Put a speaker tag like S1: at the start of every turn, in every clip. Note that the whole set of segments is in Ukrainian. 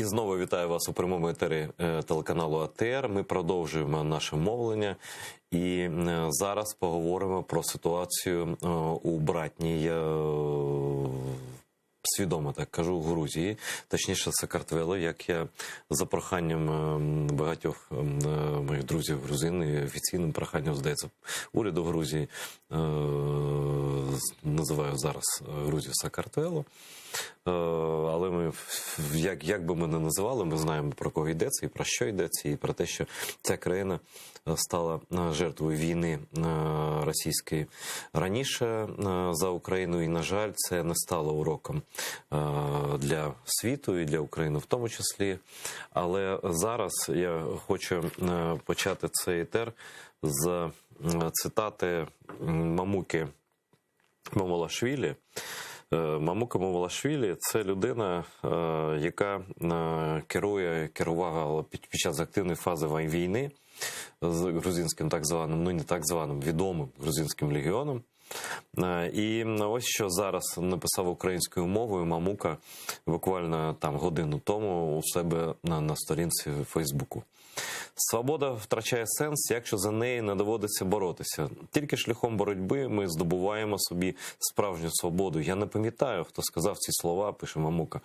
S1: знову вітаю вас у прямому етері телеканалу АТР. Ми продовжуємо наше мовлення і зараз поговоримо про ситуацію у братній, свідомо так кажу, Грузії, точніше Саакартвело, як я за проханням багатьох моїх друзів грузин і офіційним проханням, здається, уряду Грузії, називаю зараз Грузію Саакартвело. Але ми, як би ми не називали, ми знаємо, про кого йдеться і про що йдеться, і про те, що ця країна стала жертвою війни російської раніше за Україну, і, на жаль, це не стало уроком для світу і для України в тому числі. Але зараз я хочу почати цей етер з цитати Мамуки Мамалашвілі. Мамука Мамалашвілі – це людина, яка керувала під час активної фази війни з грузинським так званим, ну не так званим, відомим грузинським легіоном. І ось що зараз написав українською мовою Мамука буквально там годину тому у себе на сторінці в Фейсбуку. Свобода втрачає сенс, якщо за неї не доводиться боротися. Тільки шляхом боротьби ми здобуваємо собі справжню свободу. Я не пам'ятаю, хто сказав ці слова, пише Мамука.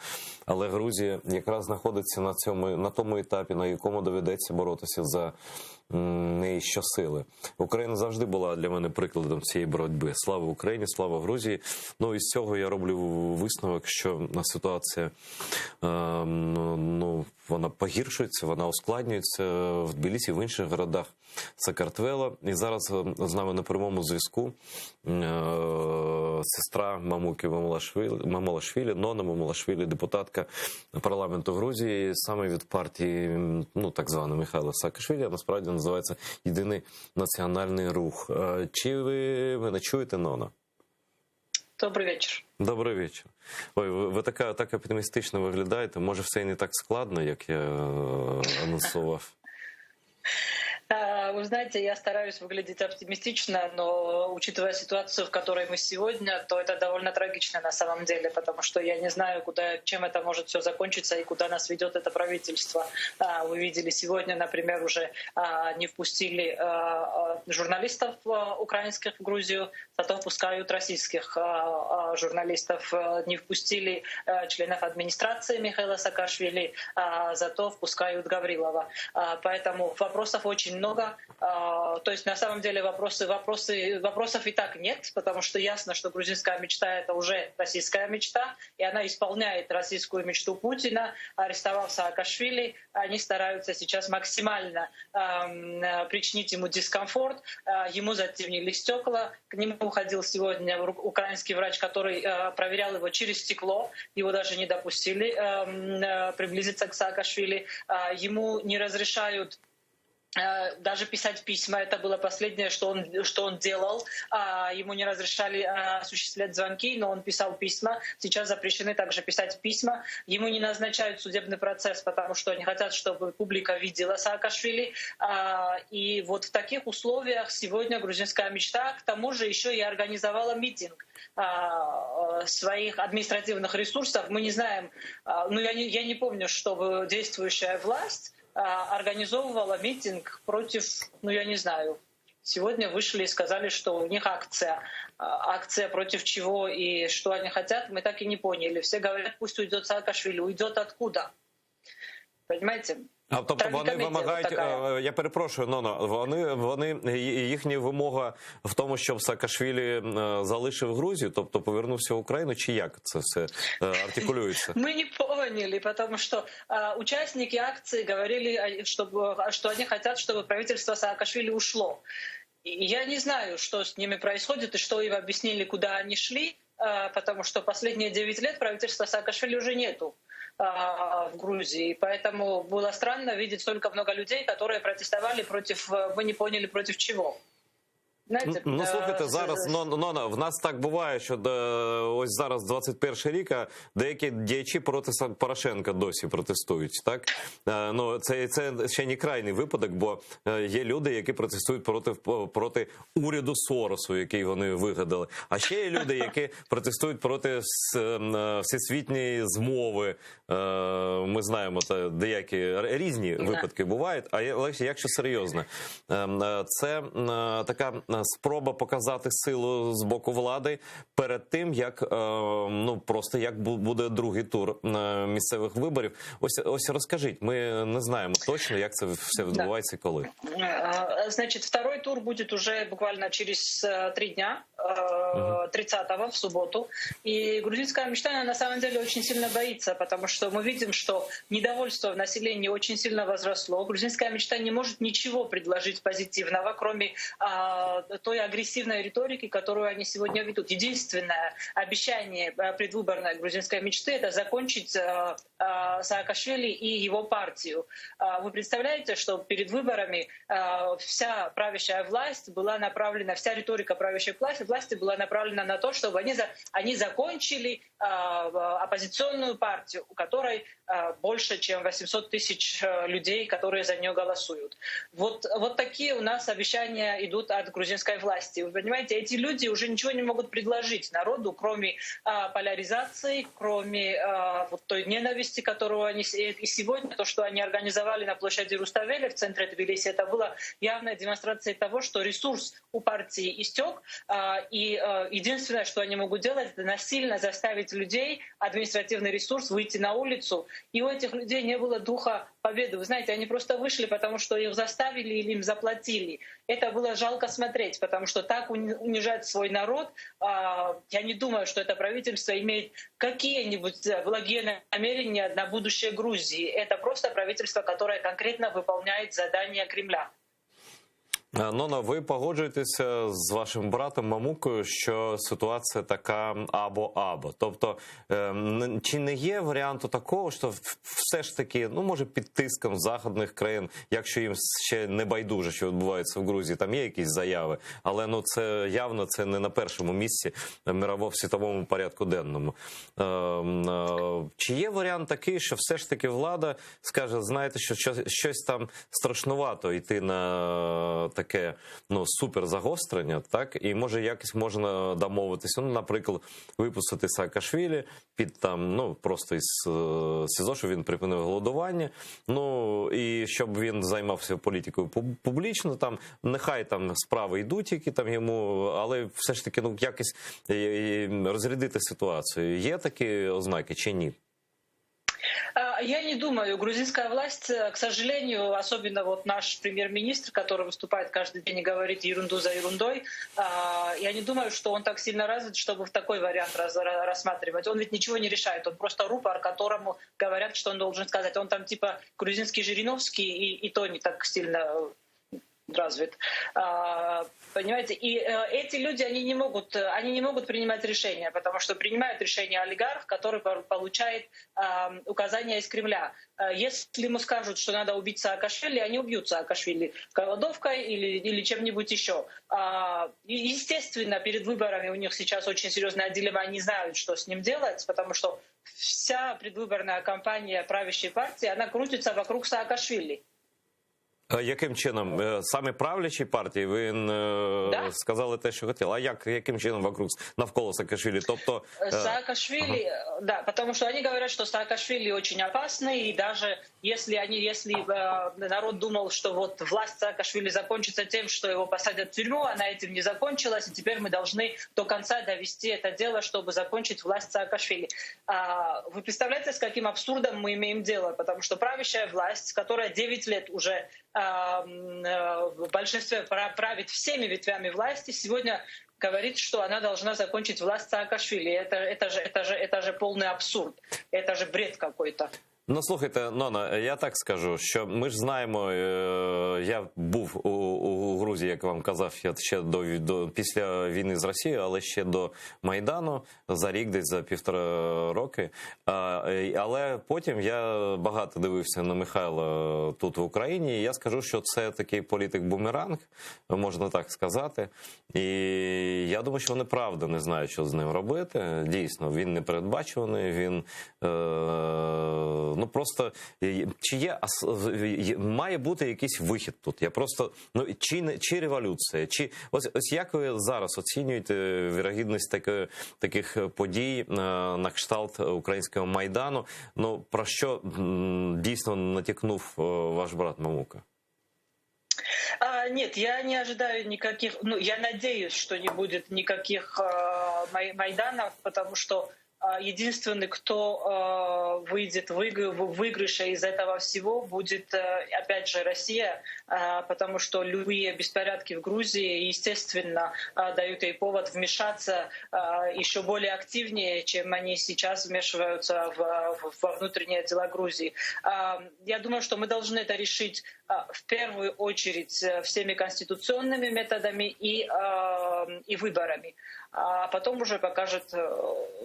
S1: Але Грузія якраз знаходиться на тому етапі, на якому доведеться боротися за неї щосили. Україна завжди була для мене прикладом цієї боротьби. Слава Україні, слава Грузії. Ну і з цього я роблю висновок, що ситуація вона погіршується, вона ускладнюється в Тбілісі, в інших городах Саакартвело. І зараз з нами на прямому зв'язку сестра Мамуки Мамалашвілі, Нона Мамалашвілі, депутатка парламенту Грузії, саме від партії, ну так званої Михайла Саакашвілі, а насправді називається Єдиний національний рух. Чи ви мене чуєте, Нона?
S2: Добрий вечір.
S1: Добрий вечір. Ой, ви так оптимістично виглядаєте. Може, все і не так складно, як я анонсував?
S2: Вы знаете, я стараюсь выглядеть оптимистично, но учитывая ситуацию, в которой мы сегодня, то это довольно трагично на самом деле, потому что я не знаю, чем это может все закончиться и куда нас ведет это правительство. Вы видели сегодня, например, уже не впустили журналистов украинских в Грузию, зато впускают российских журналистов. Не впустили членов администрации Михаила Саакашвили, зато впускают Гаврилова. Поэтому вопросов очень много. То есть на самом деле вопросов и так нет, потому что ясно, что грузинская мечта — это уже российская мечта, и она исполняет российскую мечту Путина. Арестовав Саакашвили, они стараются сейчас максимально причинить ему дискомфорт. Ему затемнили стекла. К нему уходил сегодня украинский врач, который проверял его через стекло. Его даже не допустили приблизиться к Саакашвили. Ему не разрешают даже писать письма. Это было последнее, что он делал. Ему не разрешали осуществлять звонки, но он писал письма. Сейчас запрещены также писать письма. Ему не назначают судебный процесс, потому что они хотят, чтобы публика видела Саакашвили. И вот в таких условиях сегодня грузинская мечта, к тому же еще и организовала митинг своих административных ресурсов. Мы не знаем, я не помню, чтобы действующая власть организовывала митинг против, я не знаю, сегодня вышли и сказали, что у них акция. Акция против чего и что они хотят, мы так и не поняли. Все говорят, пусть уйдет Саакашвили. Уйдет откуда? Понимаете?
S1: Тобто вони вимагають, я перепрошую, їхня вимога в тому, щоб Саакашвілі залишив Грузію, тобто повернувся в Україну, чи як це все артикулюється?
S2: Мы не поняли, потому что участники акции говорили, что они хотят, чтобы правительство Саакашвили ушло. И я не знаю, что с ними происходит и что им объяснили, куда они шли, потому что последние 9 лет правительства Саакашвили уже нету в Грузии. Поэтому было странно видеть столько много людей, которые протестовали против, мы не поняли, против чего. Знаете,
S1: Ну, слухайте, зараз в нас так буває, що ось зараз 21 рік, а деякі діячі проти Порошенка досі протестують. Так? Ну, це ще не крайній випадок, бо є люди, які протестують проти уряду Соросу, який вони вигадали. А ще є люди, які протестують проти всесвітньої змови. Ми знаємо, деякі різні випадки бувають. Але якщо серйозно, це така спроба показати силу з боку влади перед тим, як як буде другий тур місцевих виборів. Ось розкажіть, ми не знаємо точно, як це все відбувається і коли.
S2: Значит, второй тур будет уже буквально через 3 дня, 30-го в субботу. И грузинская мечта на самом деле очень сильно боится, потому что мы видим, что недовольство в населении очень сильно возросло. Грузинская мечта не может ничего предложить позитивного, кроме той агрессивной риторики, которую они сегодня ведут. Единственное обещание предвыборной грузинской мечты — это закончить Саакашвили и его партию. Вы представляете, что перед выборами вся правящая власть была направлена, вся риторика правящей власти была направлена на то, чтобы они закончили оппозиционную партию, у которой больше, чем 800 тысяч людей, которые за нее голосуют. Вот такие у нас обещания идут от грузинской власти. Вы понимаете, эти люди уже ничего не могут предложить народу, кроме поляризации, кроме той ненависти, которую они... И сегодня то, что они организовали на площади Руставели в центре Тбилиси, это была явная демонстрация того, что ресурс у партии истек, и единственное, что они могут делать, это насильно заставить людей, административный ресурс, выйти на улицу. И у этих людей не было духа победы. Вы знаете, они просто вышли, потому что их заставили или им заплатили. Это было жалко смотреть, потому что так унижать свой народ, я не думаю, что это правительство имеет какие-нибудь благие намерения на будущее Грузии. Это просто правительство, которое конкретно выполняет задания Кремля.
S1: Нона, ви погоджуєтеся з вашим братом Мамукою, що ситуація така або-або. Тобто, чи не є варіанту такого, що все ж таки, може під тиском західних країн, якщо їм ще не байдуже, що відбувається в Грузії, там є якісь заяви, але це явно це не на першому місці в світовому порядку денному. Чи є варіант такий, що все ж таки влада скаже, знаєте, що щось там страшнувато йти на таке супер загострення, так, і може якось можна домовитися, наприклад, випустити Саакашвілі під просто із СІЗО, щоб він припинив голодування, і щоб він займався політикою публічно, там нехай там справи йдуть, які там йому, але все ж таки якось розрядити ситуацію. Є такі ознаки чи ні?
S2: Я не думаю. Грузинская власть, к сожалению, особенно наш премьер-министр, который выступает каждый день и говорит ерунду за ерундой, я не думаю, что он так сильно развит, чтобы в такой вариант рассматривать. Он ведь ничего не решает. Он просто рупор, которому говорят, что он должен сказать. Он там типа грузинский Жириновский, и то не так сильно развит. Понимаете? И эти люди, они не могут принимать решения, потому что принимает решение олигарх, который получает указания из Кремля. Если ему скажут, что надо убить Саакашвили, они убьют Саакашвили голодовкой или чем-нибудь еще. Естественно, перед выборами у них сейчас очень серьезная дилемма, они знают, что с ним делать, потому что вся предвыборная кампания правящей партии, она крутится вокруг Саакашвили.
S1: Яким чином? Саме правлячій партії ви сказали те, що хотіли. А яким чином навколо Саакашвили? Тобто
S2: Саакашвили, да, потому что они говорят, что Саакашвили очень опасный, и даже если народ думал, что власть Саакашвили закончится тем, что его посадят в тюрьму, она этим не закончилась, и теперь мы должны до конца довести это дело, чтобы закончить власть Саакашвили. Вы представляете, с каким абсурдом мы имеем дело? Потому что правящая власть, которая 9 лет уже в большинстве правит всеми ветвями власти, сегодня говорит, что она должна закончить власть Саакашвили. Это же полный абсурд. Это же бред какой-то.
S1: Ну, слухайте, Нона, я так скажу, що ми ж знаємо, я був у Грузії, як вам казав, я ще після війни з Росією, але ще до Майдану, за рік, десь за 1,5 роки. Але потім я багато дивився на Михайла тут в Україні, і я скажу, що це такий політик-бумеранг, можна так сказати. І я думаю, що вони правда не знають, що з ним робити. Дійсно, він непередбачуваний, він... Ну просто чи є має бути якийсь вихід тут? Я просто чи революція, чи ось як ви зараз оцінюєте вірогідність таких подій на кшталт українського майдану? Ну про що дійсно натякнув ваш брат Мамука?
S2: Нет, я не ожидаю никаких, я надеюсь, что не будет никаких майданов, потому что единственный, кто выйдет в выигрыше из этого всего, будет, опять же, Россия, потому что любые беспорядки в Грузии, естественно, дают ей повод вмешаться еще более активнее, чем они сейчас вмешиваются во внутренние дела Грузии. Я думаю, что мы должны это решить в первую очередь всеми конституционными методами и выборами. А потом уже покажет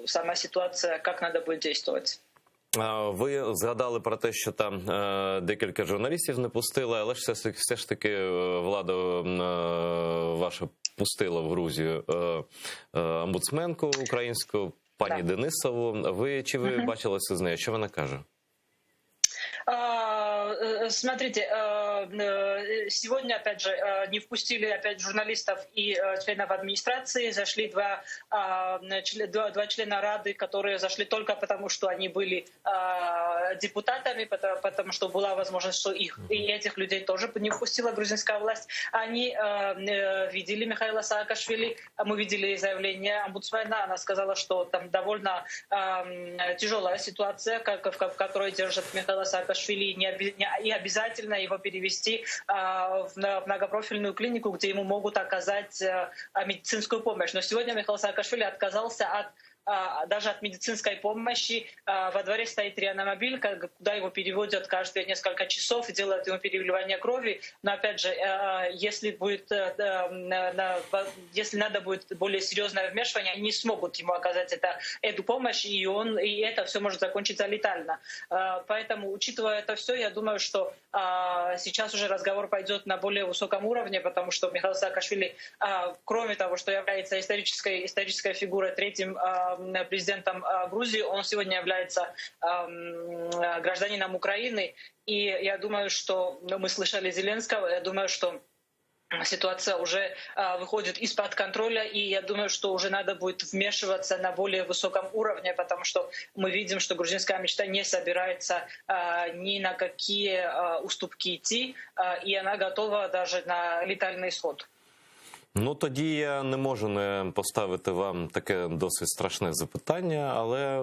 S2: сама ситуація, як треба буде діяти.
S1: Ви згадали про те, що там декілька журналістів не пустили, але все ж таки влада ваша пустила в Грузію омбудсменку українську, пані Денисову. Чи ви бачилися з нею? Що вона каже?
S2: Смотрите, сегодня, опять же, не впустили опять журналистов и членов администрации. Зашли два члена Рады, которые зашли только потому, что они были депутатами, потому что была возможность, что и этих людей тоже не впустила грузинская власть. Они видели Михаила Саакашвили, мы видели заявление омбудсмена. Она сказала, что там довольно тяжелая ситуация, в которой держат Михаила Саакашвили, и обязательно его перевести в многопрофильную клинику, где ему могут оказать медицинскую помощь. Но сегодня Михаил Саакашвили отказался даже от медицинской помощи. Во дворе стоит реанимобиль, куда его переводят каждые несколько часов и делают ему переливание крови. Но опять же, если надо будет более серьезное вмешивание, они не смогут ему оказать эту помощь, и это все может закончиться летально. Поэтому, учитывая это все, я думаю, что сейчас уже разговор пойдет на более высоком уровне, потому что Михаил Саакашвили, кроме того, что является исторической фигурой, третьим президентом Грузии, он сегодня является гражданином Украины. И я думаю, что мы слышали Зеленского, я думаю, что ситуация уже выходит из-под контроля, и я думаю, что уже надо будет вмешиваться на более высоком уровне, потому что мы видим, что грузинская мечта не собирается ни на какие уступки идти, и она готова даже на летальный исход.
S1: Ну, тоді я не можу не поставити вам таке досить страшне запитання, але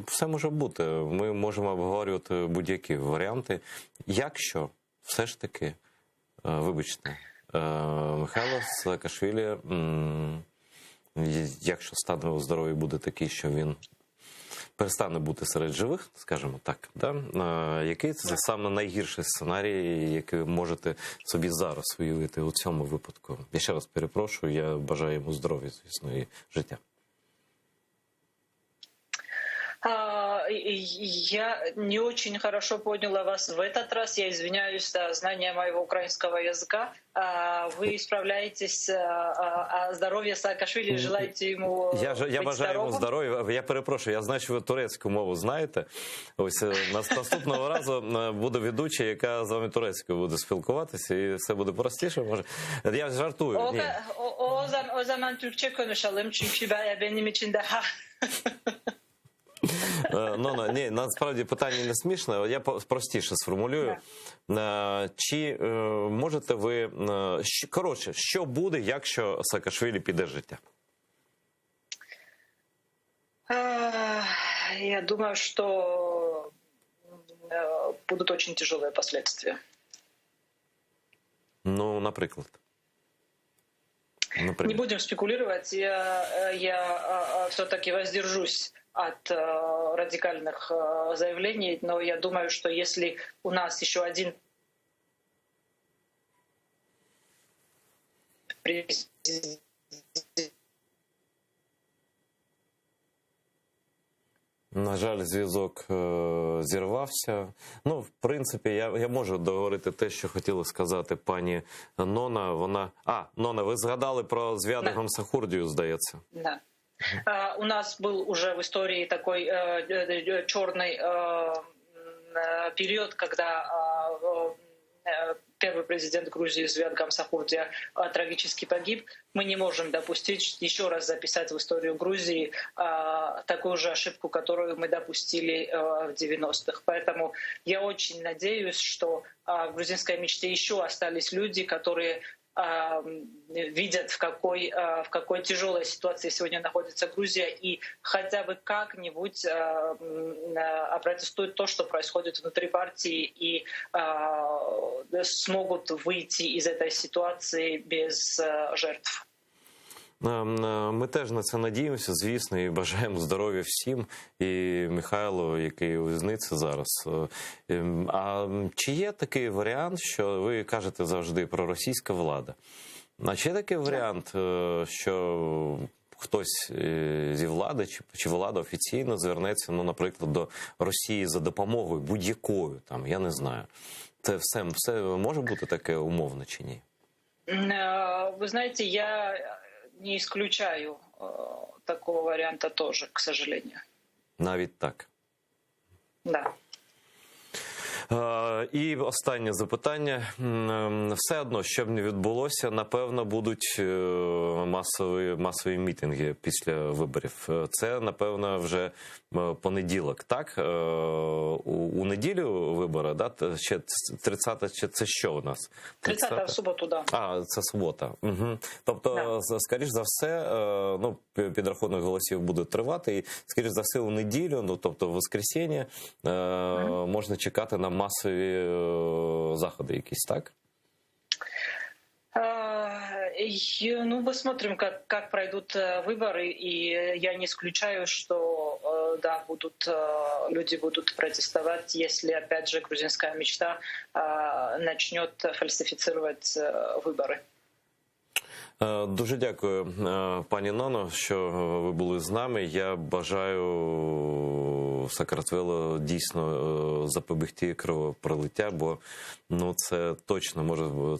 S1: все може бути. Ми можемо обговорювати будь-які варіанти. Якщо все ж таки, вибачте, Михайло Саакашвілі, якщо стан здоров'я буде такий, що він перестане бути серед живих, скажімо так, да? Який це саме найгірший сценарій, який ви можете собі зараз уявити у цьому випадку? Я ще раз перепрошую, я бажаю йому здоров'я, звісно, і життя.
S2: Я не очень хорошо поняла вас в этот раз. Я извиняюсь за знание моего украинского языка. Вы справляетесь о здоров'ї Саакашвілі, желаєте йому
S1: Я бажаю йому здоров'я. Я перепрошую, я знаю, що ви турецьку мову знаєте. Ось наступного разу буде ведуча, яка з вами турецькою буде спілкуватися, і все буде простіше. Може, я жартую.
S2: O zaman Türkçe konuşalım çünkü benim için daha
S1: Ні, насправді питання не смішне, я простіше сформулюю. Чи можете ви... Коротше, що буде, якщо Саакашвілі піде з життя?
S2: Я думаю, что будут очень тяжелые последствия.
S1: Ну, наприклад.
S2: Не будем спекулировать. Я все-таки воздержусь от радикальных заявлений, но я думаю, что если у нас еще один президент.
S1: На жаль, зв'язок зірвався. Ну, в принципі, я можу договорити те, що хотіла сказати пані Нона. Нона, ви згадали про Звяда Гамсахурдію, здається.
S2: Да. У нас был уже в истории такой черный период, когда первый президент Грузии Звяд Гамсахурдия трагически погиб. Мы не можем допустить еще раз записать в историю Грузии такую же ошибку, которую мы допустили в 90-х. Поэтому я очень надеюсь, что в грузинской мечте еще остались люди, которые видят, в какой тяжелой ситуации сегодня находится Грузия, и хотя бы как-нибудь опротестуют то, что происходит внутри партии, и смогут выйти из этой ситуации без жертв.
S1: Ми теж на це надіємося, звісно, і бажаємо здоров'я всім. І Михайло, який у в'язниці зараз. А чи є такий варіант, що ви кажете завжди про російська влада? А чи є такий варіант, що хтось зі влади, чи влада офіційно звернеться, ну, наприклад, до Росії за допомогою будь-якою, там, я не знаю. Це все може бути таке умовно чи ні?
S2: Вы знаете, я не исключаю такого варианта тоже, к сожалению.
S1: Навіть так.
S2: Да.
S1: І останнє запитання. Все одно, що б не відбулося, напевно, будуть масові мітинги після виборів. Це, напевно, вже понеділок, так? У неділю вибори, да? Ще 30-та, чи це що у нас?
S2: 30-та в суботу, да.
S1: Це субота. Угу. Тобто, да. Скоріш за все, ну, підрахунок голосів буде тривати, і, скоріш за все, у неділю, ну, тобто, в воскресенье, можна чекати на масові заходи якісь, так?
S2: Ну, посмотрим, как пройдут выборы, и я не исключаю, что да, люди будут протестовать, если, опять же, грузинская мечта начнет фальсифицировать выборы.
S1: Дуже дякую, пані Ноно, що ви були з нами. Я бажаю Саакартвелу дійсно запобігти кровопролиття, бо ну,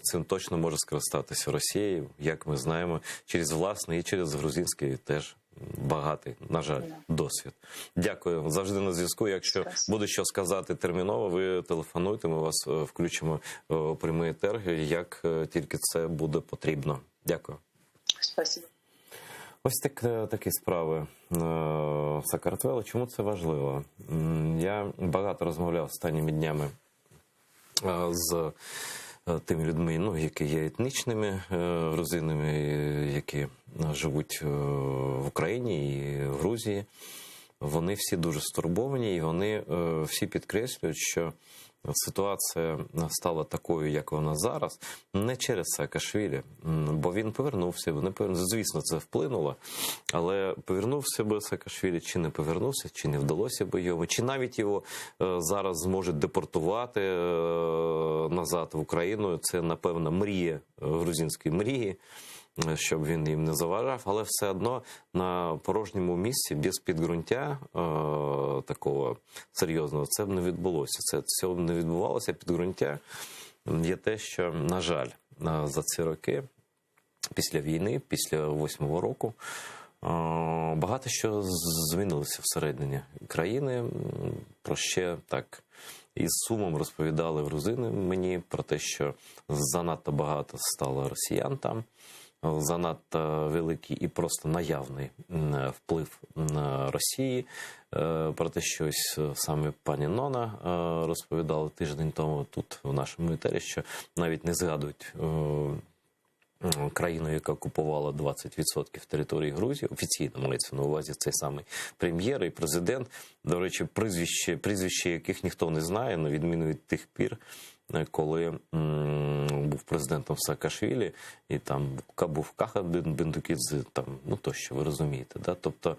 S1: цим точно може скористатися Росією, як ми знаємо, через власний і через грузинський теж багатий, на жаль, досвід. Дякую. Завжди на зв'язку. Якщо буде що сказати терміново, ви телефонуйте, ми вас включимо у прямий етер, як тільки це буде потрібно. Дякую.
S2: Спасибо.
S1: Ось такі справи Саакартвелу. Чому це важливо? Я багато розмовляв останніми днями з тими людьми, ну, які є етнічними грузинами, які живуть в Україні і в Грузії. Вони всі дуже стурбовані, і вони всі підкреслюють, що ситуація стала такою, як вона зараз, не через Саакашвілі, бо він повернувся, звісно, це вплинуло, але повернувся би Саакашвілі, чи не повернувся, чи не вдалося би йому, чи навіть його зараз зможуть депортувати назад в Україну, це, напевно, мрія, грузинської мрії, щоб він їм не заважав, але все одно на порожньому місці, без підґрунтя такого серйозного, це б не відбулося. Цього б не відбувалося. Підґрунтя є те, що, на жаль, за ці роки, після війни, після 8-го року, багато що змінилося всередині країни, про ще так із сумом розповідали грузини мені про те, що занадто багато стало росіян там, занадто великий і просто наявний вплив на Росії. Про те, що ось саме пані Нона розповідала тиждень тому тут в нашому етері, що навіть не згадують країною, яка окупувала 20% території Грузії, офіційно мається на увазі цей самий прем'єр і президент, до речі, прізвища яких ніхто не знає, на відміну від тих пір, коли був президентом Саакашвілі, і там був Каха Бендукідзе, там, ну тощо, ви розумієте. Да? Тобто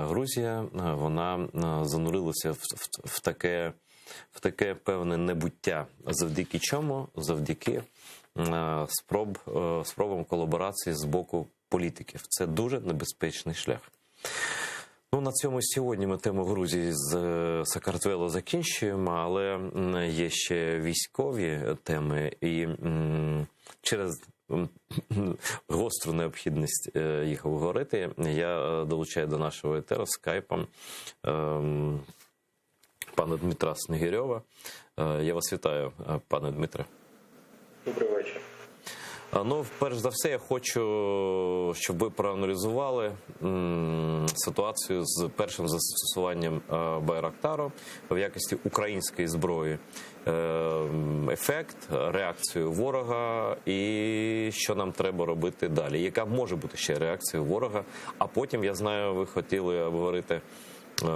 S1: Грузія, вона занурилася в таке певне небуття. Завдяки чому? Завдяки спробам колаборації з боку політиків. Це дуже небезпечний шлях. Ну, на цьому сьогодні ми тему Грузії з Саакартвело закінчуємо, але є ще військові теми, і через гостру необхідність їх обговорити я долучаю до нашого етеру скайпом пана Дмитра Снегирьова. Я вас вітаю, пане Дмитре.
S3: Добрий вечір.
S1: Ну, перш за все, я хочу, щоб ви проаналізували ситуацію з першим застосуванням Байрактару в якості української зброї. Ефект, реакцію ворога і що нам треба робити далі. Яка може бути ще реакція ворога? А потім, я знаю, ви хотіли обговорити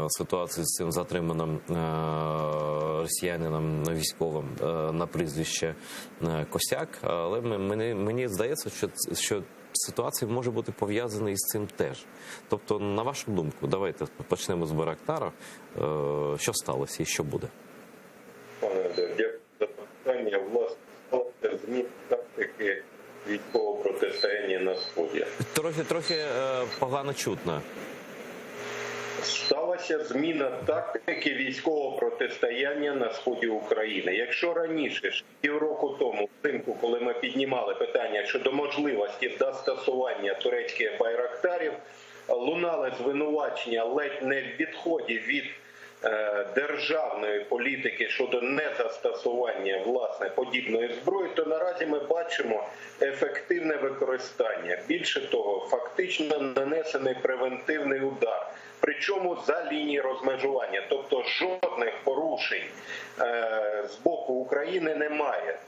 S1: ситуацію з цим затриманим росіянином військовим на прізвище Косяк, але мені здається, що ситуація може бути пов'язана із цим теж. Тобто, на вашу думку, давайте почнемо з Байрактара. Що сталося і що буде?
S3: Пане, дякую за питання. Власне, сталося зміна тактики військового протистояння на Сході.
S1: Трохи погано чутно.
S3: Сталася зміна тактики військового протистояння на сході України. Якщо раніше, півроку тому, взимку, коли ми піднімали питання щодо можливості застосування турецьких байрактарів, лунали звинувачення ледь не в відході від державної політики щодо незастосування власне подібної зброї, то наразі ми бачимо ефективне використання. Більше того, фактично нанесений превентивний удар. Причому за лінією розмежування, тобто жодних порушень з боку України немає.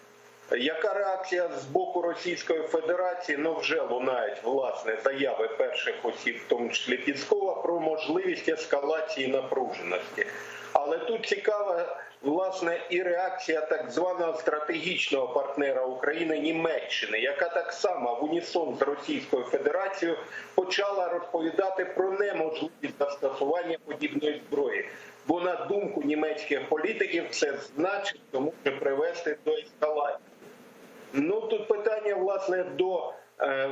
S3: Яка реакція з боку Російської Федерації? Ну, вже лунають, власне, заяви перших осіб, в тому числі Піскова, про можливість ескалації напруженості. Але тут цікава, власне, і реакція так званого стратегічного партнера України Німеччини, яка так само в унісон з Російською Федерацією почала розповідати про неможливість застосування подібної зброї. Бо, на думку німецьких політиків, це значно може привести до ескалації. Ну, тут питання, власне, до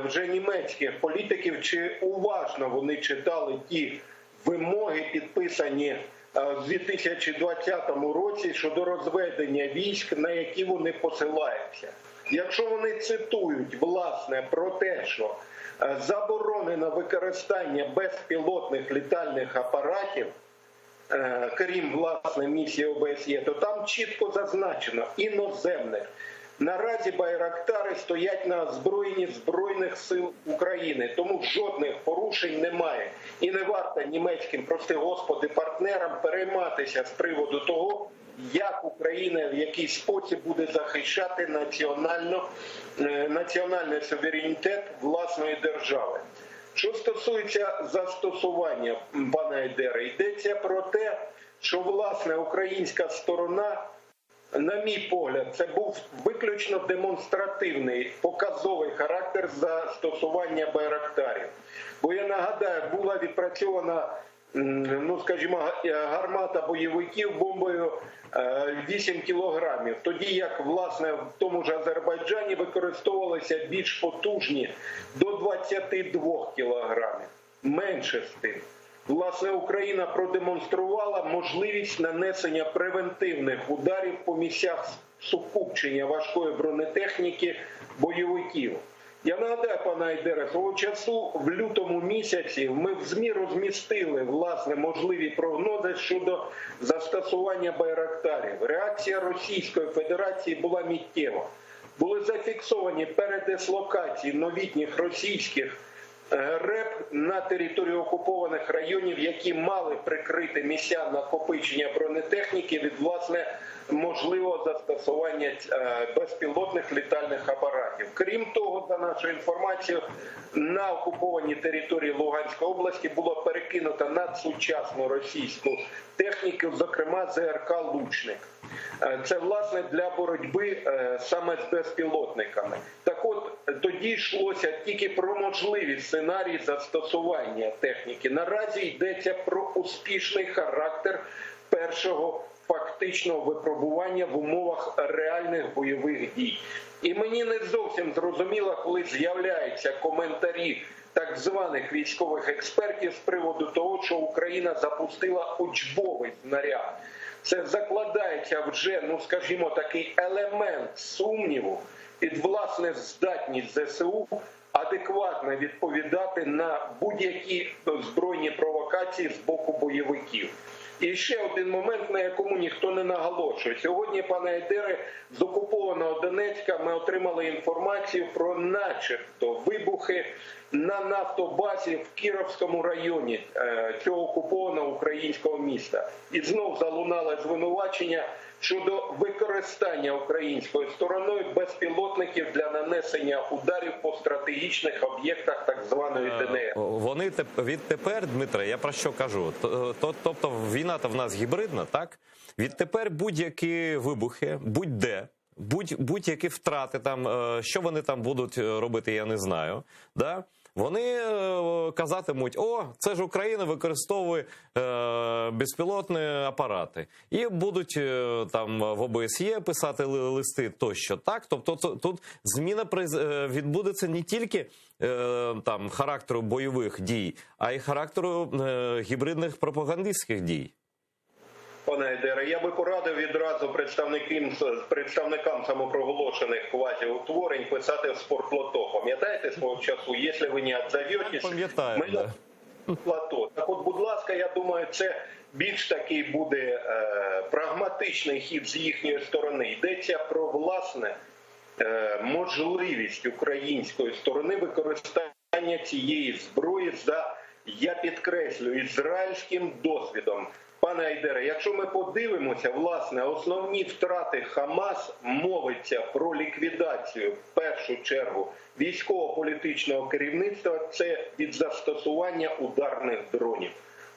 S3: вже німецьких політиків, чи уважно вони читали ті вимоги, підписані в 2020 році щодо розведення військ, на які вони посилаються. Якщо вони цитують, власне, про те, що заборонено використання безпілотних літальних апаратів, крім, власне, місії ОБСЄ, то там чітко зазначено іноземних. Наразі байрактари стоять на озброєнні Збройних сил України, тому жодних порушень немає. І не варто німецьким, прости господи, партнерам перейматися з приводу того, як Україна в якийсь спосіб буде захищати національний суверенітет власної держави. Що стосується застосування, пане Айдере, йдеться про те, що, власне, українська сторона, на мій погляд, це був виключно демонстративний, показовий характер застосування байрактарів. Бо, я нагадаю, була відпрацьована, ну, скажімо, гармата бойовиків бомбою 8 кілограмів. Тоді як, власне, в тому ж Азербайджані використовувалися більш потужні до 22 кілограмів. Менше з тим. Власне, Україна продемонструвала можливість нанесення превентивних ударів по місцях сукупчення важкої бронетехніки бойовиків. Я нагадаю, пане Айдере, свого часу в лютому місяці ми в ЗМІ розмістили, власне, можливі прогнози щодо застосування байрактарів. Реакція Російської Федерації була миттєва. Були зафіксовані передислокації новітніх російських РЕП на території окупованих районів, які мали прикрити місця накопичення бронетехніки від, власне, можливого застосування безпілотних літальних апаратів. Крім того, за нашою інформацією, на окупованій території Луганської області було перекинуто надсучасну російську техніку, зокрема ЗРК «Лучник». Це, власне, для боротьби саме з безпілотниками. Так от, тоді йшлося тільки про можливі сценарії застосування техніки. Наразі йдеться про успішний характер першого фактичного випробування в умовах реальних бойових дій. І мені не зовсім зрозуміло, коли з'являються коментарі так званих військових експертів з приводу того, що Україна запустила учбовий снаряд. Це закладається вже, скажімо, такий елемент сумніву під власне здатність ЗСУ адекватно відповідати на будь-які збройні провокації з боку бойовиків. І ще один момент, на якому ніхто не наголошує. Сьогодні, пане Айдере, з окупованого Донецька ми отримали інформацію про начебто вибухи на нафтобазі в Кіровському районі цього окупованого українського міста. І знов залунало звинувачення щодо використання українською стороною безпілотників для нанесення ударів по стратегічних об'єктах так званої ДНР.
S1: Вони відтепер, Дмитре, я про що кажу? Тобто війна-то в нас гібридна, так? Відтепер будь-які вибухи, будь-де, будь-які втрати, там, що вони там будуть робити, я не знаю, да? Вони казатимуть, це ж Україна використовує безпілотні апарати. І будуть там в ОБСЄ писати листи тощо. Так? Тобто тут зміна відбудеться не тільки там характеру бойових дій, а й характеру гібридних пропагандистських дій.
S3: Пане Айдере, я би порадив відразу представникам самопроголошених квазіутворень писати в спортлото. Пам'ятаєте свого часу? Якщо ви не відзоветесь,
S1: пам'ятаю, да.
S3: Плато. Так от, будь ласка, я думаю, це більш такий буде прагматичний хід з їхньої сторони. Йдеться про, власне, можливість української сторони використання цієї зброї за, я підкреслюю, ізраїльським досвідом. Пане Айдере, якщо ми подивимося, власне, основні втрати Хамас, мовиться про ліквідацію, в першу чергу, військово-політичного керівництва, це від застосування ударних дронів.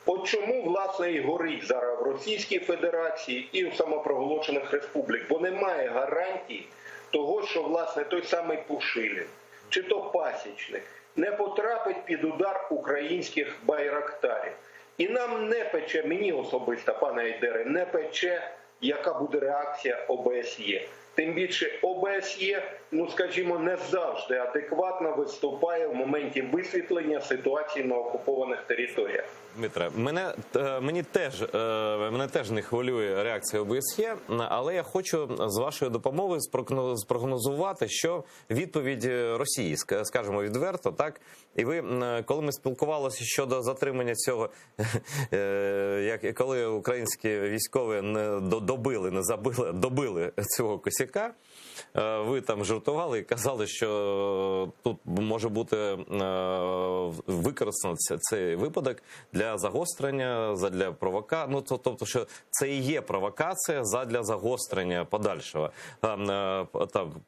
S3: От чому, власне, і горить зараз в Російській Федерації і в самопроголошених республік, бо немає гарантій того, що, власне, той самий Пушилін, чи то Пасічник, не потрапить під удар українських байрактарів. І нам не пече, мені особисто, пане Айдере, не пече, яка буде реакція ОБСЄ. Тим більше ОБСЄ, скажімо, не завжди адекватно виступає в моменті висвітлення ситуації на окупованих територіях.
S1: Дмитре, мене теж не хвилює реакція ОБСЄ, але я хочу з вашою допомогою спрогнозувати, що відповідь Росії, скажімо відверто, так? І ви, коли ми спілкувалися щодо затримання цього, коли українські військові не добили цього косяка, ви там жартували і казали, що тут може бути використано цей випадок для загострення, задля провокації. Тобто, що це і є провокація задля загострення подальшого.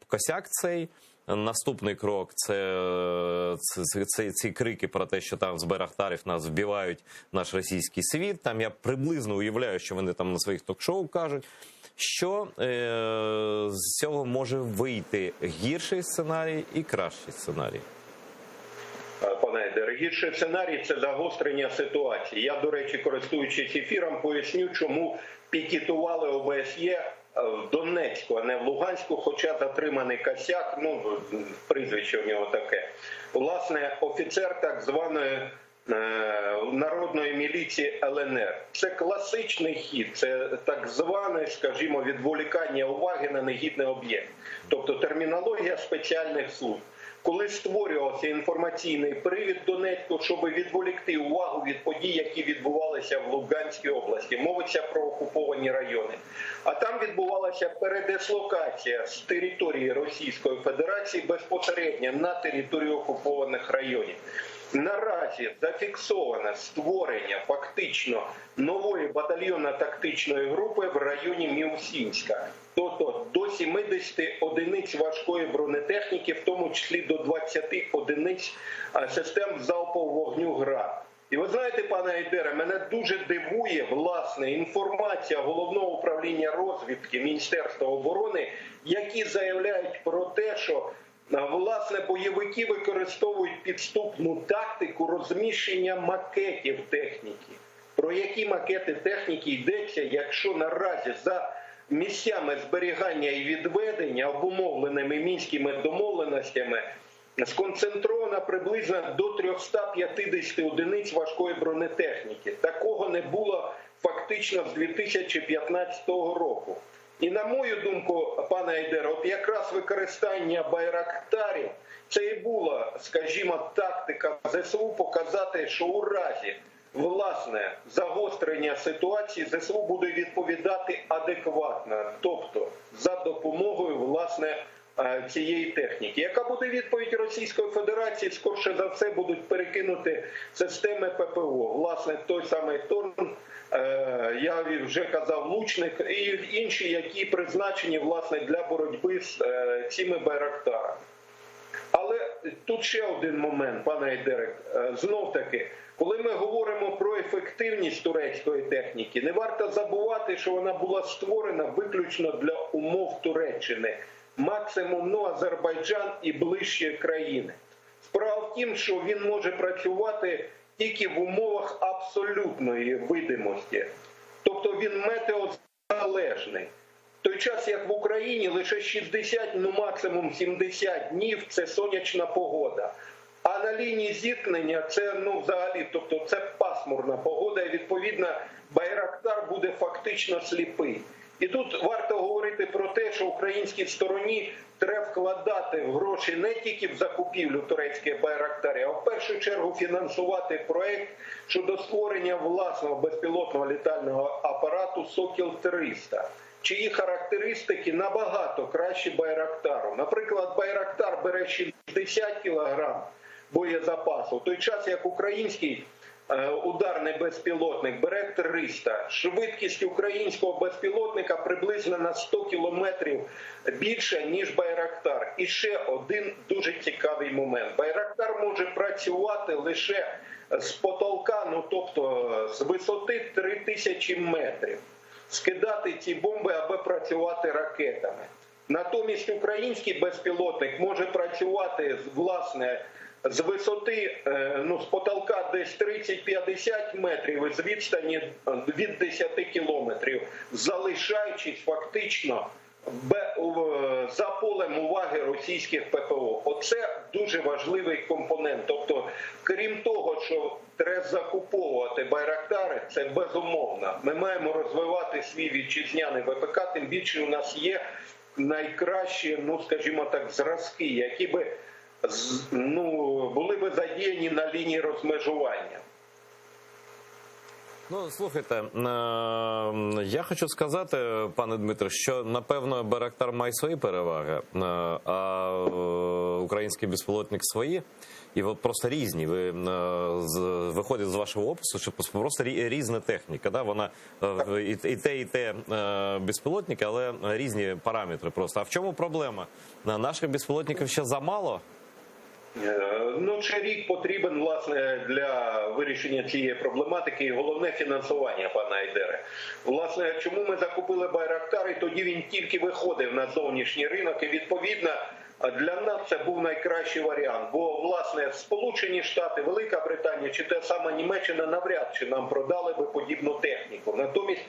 S1: Косяк цей. Наступний крок – це ці крики про те, що там з байрактарів нас вбивають наш російський світ. Там я приблизно уявляю, що вони там на своїх ток-шоу кажуть. Що з цього може вийти гірший сценарій і кращий сценарій?
S3: Пане Айдере, гірший сценарій – це загострення ситуації. Я, до речі, користуючись ефіром, поясню, чому пікетували ОБСЄ в Донецьку, а не в Луганську, хоча затриманий Косяк, прізвище у нього таке. Власне, офіцер так званої народної міліції ЛНР. Це класичний хід, це так зване, скажімо, відволікання уваги на негідний об'єкт. Тобто термінологія спеціальних служб. Коли створювався інформаційний привід Донецьку, щоб відволікти увагу від подій, які відбувалися в Луганській області. Мовиться про окуповані райони. А там відбувалася передислокація з території Російської Федерації безпосередньо на територію окупованих районів. Наразі зафіксовано створення фактично нової батальйонно-тактичної групи в районі Міусінська. Тобто до 70 одиниць важкої бронетехніки, в тому числі до 20 одиниць систем залпового вогню «Град». І ви знаєте, пане Айдере, мене дуже дивує, власне, інформація Головного управління розвідки Міністерства оборони, які заявляють про те, що власне бойовики використовують підступну тактику розміщення макетів техніки. Про які макети техніки йдеться, якщо наразі за місцями зберігання і відведення, обумовленими мінськими домовленостями, сконцентровано приблизно до 350 одиниць важкої бронетехніки. Такого не було фактично з 2015 року. І на мою думку, пане Айдере, от якраз використання байрактарів – це і була, скажімо, тактика ЗСУ показати, що у разі, власне, загострення ситуації ЗСУ буде відповідати адекватно, тобто за допомогою, власне, цієї техніки. Яка буде відповідь Російської Федерації? Скорше за все будуть перекинути системи ППО. Власне, той самий Торн, я вже казав, лучник і інші, які призначені, власне, для боротьби з цими байрактарами. Але тут ще один момент, пане Айдере. Знов-таки, коли ми говоримо про ефективність турецької техніки, не варто забувати, що вона була створена виключно для умов Туреччини. Максимум, Азербайджан і ближчі країни. Справа в тім, що він може працювати тільки в умовах абсолютної видимості. Тобто він метеозалежний. В той час, як в Україні, лише 60, максимум 70 днів – це сонячна погода. А на лінії зіткнення це, взагалі, тобто це пасмурна погода, і, відповідно, байрактар буде фактично сліпий. І тут варто говорити про те, що українській стороні треба вкладати в гроші не тільки в закупівлю турецьких байрактарів, а в першу чергу фінансувати проєкт щодо створення власного безпілотного літального апарату «Сокіл-300», чиї характеристики набагато кращі байрактару. Наприклад, байрактар бере 60 кг боєзапасу, в той час як український ударний безпілотник бере 300. Швидкість українського безпілотника приблизно на 100 кілометрів більша, ніж байрактар. І ще один дуже цікавий момент. Байрактар може працювати лише з потолка, тобто з висоти 3000 метрів. Скидати ці бомби, аби працювати ракетами. Натомість український безпілотник може працювати, власне, з висоти, з потолка десь 30-50 метрів і з відстані від 10 кілометрів, залишаючись фактично за полем уваги російських ППО. Оце дуже важливий компонент. Тобто, крім того, що треба закуповувати байрактари, це безумовно. Ми маємо розвивати свій вітчизняний ВПК, тим більше у нас є найкращі, скажімо так, зразки, які би були б задіяні на лінії розмежування.
S1: Слухайте, я хочу сказати, пане Дмитре, що, напевно, байрактар має свої переваги, а український безпілотник свої. І просто різні. Виходять з вашого опису, що просто різна техніка. Да? Вона і те безпілотники, але різні параметри просто. А в чому проблема? Наших безпілотників ще замало?
S3: Ще рік потрібен, власне, для вирішення цієї проблематики і головне фінансування, пане Айдере. Власне, чому ми закупили байрактар, і тоді він тільки виходив на зовнішній ринок, і відповідно для нас це був найкращий варіант. Бо, власне, Сполучені Штати, Велика Британія чи та сама Німеччина навряд чи нам продали би подібну техніку. Натомість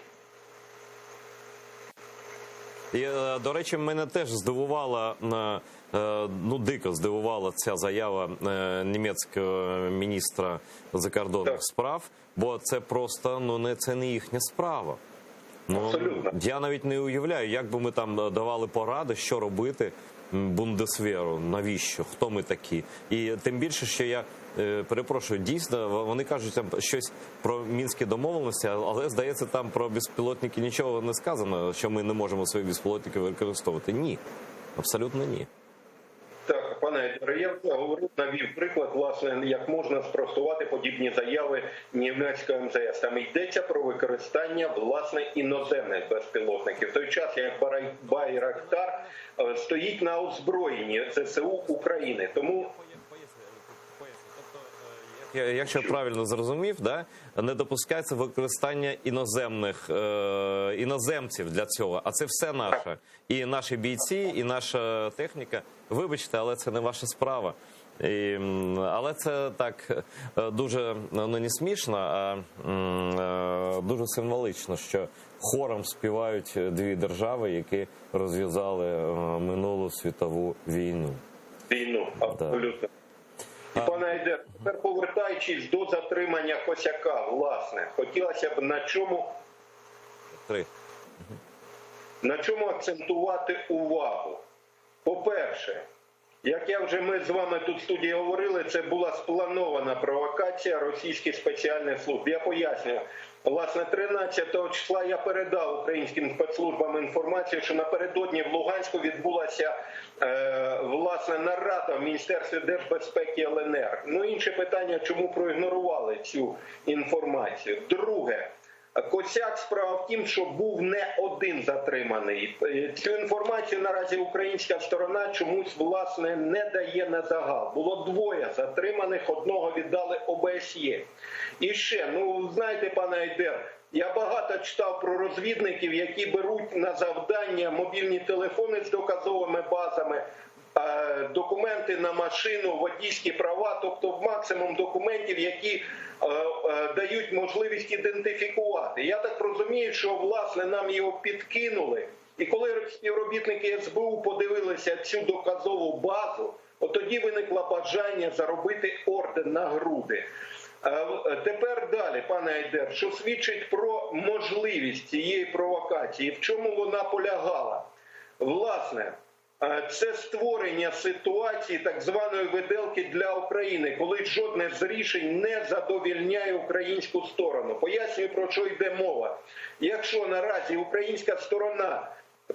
S1: І, до речі, мене теж здивувала, дико здивувала ця заява німецького міністра закордонних справ, бо це просто, це не їхня справа.
S3: Абсолютно.
S1: Я навіть не уявляю, як би ми там давали поради, що робити Бундесверу, навіщо, хто ми такі. І тим більше, що я перепрошую, дійсно, вони кажуть там щось про мінські домовленості, але, здається, там про безпілотники нічого не сказано, що ми не можемо свої безпілотники використовувати. Ні, абсолютно ні.
S3: Так, пане Едгаре, я вже говорив, навів приклад, власне, як можна спростувати подібні заяви німецького МЗС. Там йдеться про використання, власне, іноземних безпілотників. В той час, як Байрактар стоїть на озброєнні ЗСУ України. Тому
S1: якщо я правильно зрозумів, да, не допускається використання іноземців для цього, а це все наше. І наші бійці, і наша техніка. Вибачте, але це не ваша справа. Але це так дуже, ну, не смішно, а дуже символічно, що хором співають дві держави, які розв'язали минулу світову війну.
S3: Війну, абсолютно. І, пане Едгаре, тепер повертаючись до затримання Косяка, власне, хотілося б на чому акцентувати увагу. По-перше, як ми з вами тут в студії говорили, це була спланована провокація російських спеціальних служб. Я пояснюю. Власне, 13 числа я передав українським спецслужбам інформацію, що напередодні в Луганську відбулася власне нарада в Міністерстві держбезпеки ЛНР. Ну, інше питання, чому проігнорували цю інформацію. Друге, Косяк, справа в тім, що був не один затриманий. Цю інформацію наразі українська сторона чомусь, власне, не дає на загал. Було двоє затриманих, одного віддали ОБСЄ. І ще, ну, знаєте, пане Едгаре, я багато читав про розвідників, які беруть на завдання мобільні телефони з доказовими базами, документи на машину, водійські права, тобто максимум документів, які дають можливість ідентифікувати. Я так розумію, що, власне, нам його підкинули. І коли співробітники СБУ подивилися цю доказову базу, от тоді виникло бажання заробити орден на груди. Тепер далі, пане Едгаре, що свідчить про можливість цієї провокації, в чому вона полягала? Власне, це створення ситуації так званої виделки для України, коли жодне з рішень не задовільняє українську сторону. Пояснюю, про що йде мова. Якщо наразі українська сторона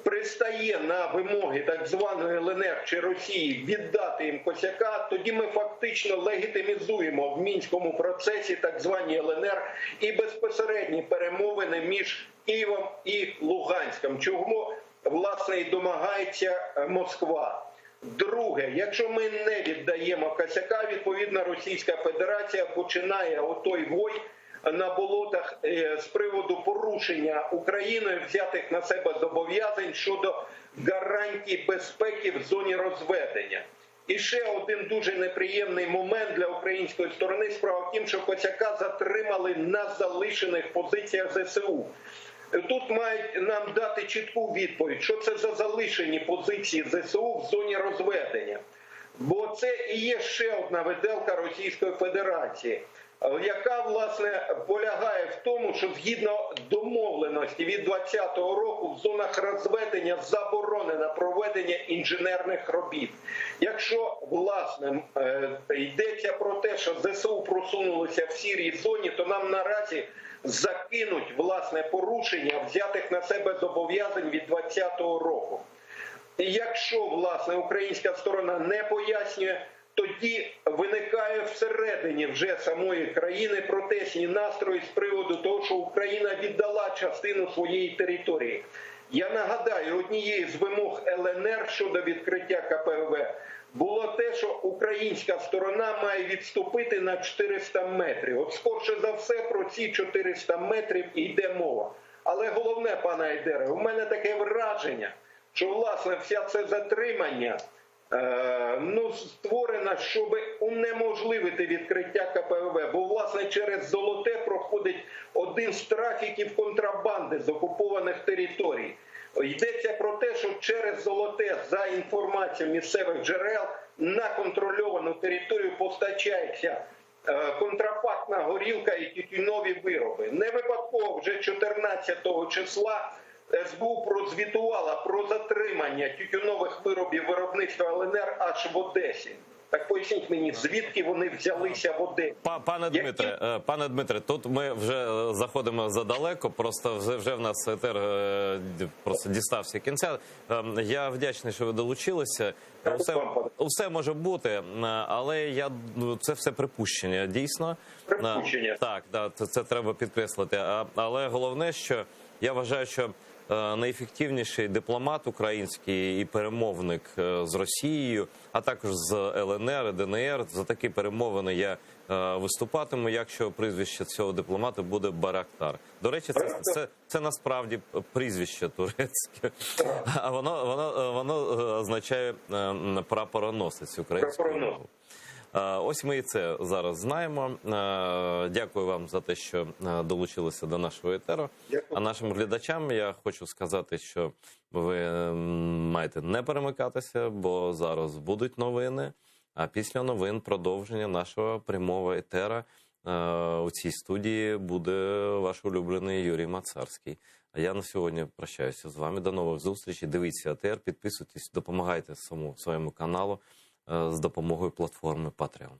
S3: пристає на вимоги так званої ЛНР чи Росії віддати їм Косяка, тоді ми фактично легітимізуємо в Мінському процесі так звані ЛНР і безпосередні перемовини між Києвом і Луганськом, чого, власне, і домагається Москва. Друге, якщо ми не віддаємо Косяка, відповідно Російська Федерація починає отой вой на болотах з приводу порушення Україною взятих на себе зобов'язань щодо гарантій безпеки в зоні розведення. І ще один дуже неприємний момент для української сторони. Справа в тім, що Косяка затримали на залишених позиціях ЗСУ. Тут мають нам дати чітку відповідь, що це за залишені позиції ЗСУ в зоні розведення. Бо це і є ще одна виделка Російської Федерації, яка, власне, полягає в тому, що згідно домовленості від 2020 року в зонах розведення заборонено проведення інженерних робіт. Якщо, власне, йдеться про те, що ЗСУ просунулися в сірій зоні, то нам наразі закинуть, власне, порушення взятих на себе зобов'язань від 2020 року. І якщо, власне, українська сторона не пояснює, тоді виникає всередині вже самої країни протестні настрої з приводу того, що Україна віддала частину своєї території. Я нагадаю, однією з вимог ЛНР щодо відкриття КПВВ було те, що українська сторона має відступити на 400 метрів. От скорше за все про ці 400 метрів і йде мова. Але головне, пане Едгаре, у мене таке враження, що, власне, вся це затримання створена, щоб унеможливити відкриття КПВВ. Бо, власне, через Золоте проходить один з трафіків контрабанди з окупованих територій. Йдеться про те, що через Золоте, за інформацією місцевих джерел, на контрольовану територію постачається контрафактна горілка і тютюнові вироби. Не випадково вже 14 числа СБУ прозвітувала про затримання тютюнових виробів виробництва ЛНР аж в Одесі. Так поясніть мені, звідки вони взялися в Одесі?
S1: Пане Дмитре, тут ми вже заходимо задалеко, просто вже в нас етер просто дістався кінця. Я вдячний, що ви долучилися. Усе може бути, але це все припущення, дійсно.
S3: Припущення.
S1: Так, це треба підкреслити. Але головне, що я вважаю, що найефективніший дипломат український і перемовник з Росією, а також з ЛНР і ДНР. За такі перемовини я виступатиму, якщо прізвище цього дипломата буде Байрактар. До речі, це насправді прізвище турецьке, а воно означає прапороносець українською мовою. Ось ми і це зараз знаємо. Дякую вам за те, що долучилися до нашого етеру. А нашим глядачам я хочу сказати, що ви маєте не перемикатися, бо зараз будуть новини. А після новин продовження нашого прямого етера у цій студії буде ваш улюблений Юрій Мацарський. А я на сьогодні прощаюся з вами. До нових зустрічей. Дивіться етер, підписуйтесь, допомагайте своєму каналу з допомогою платформи Patreon.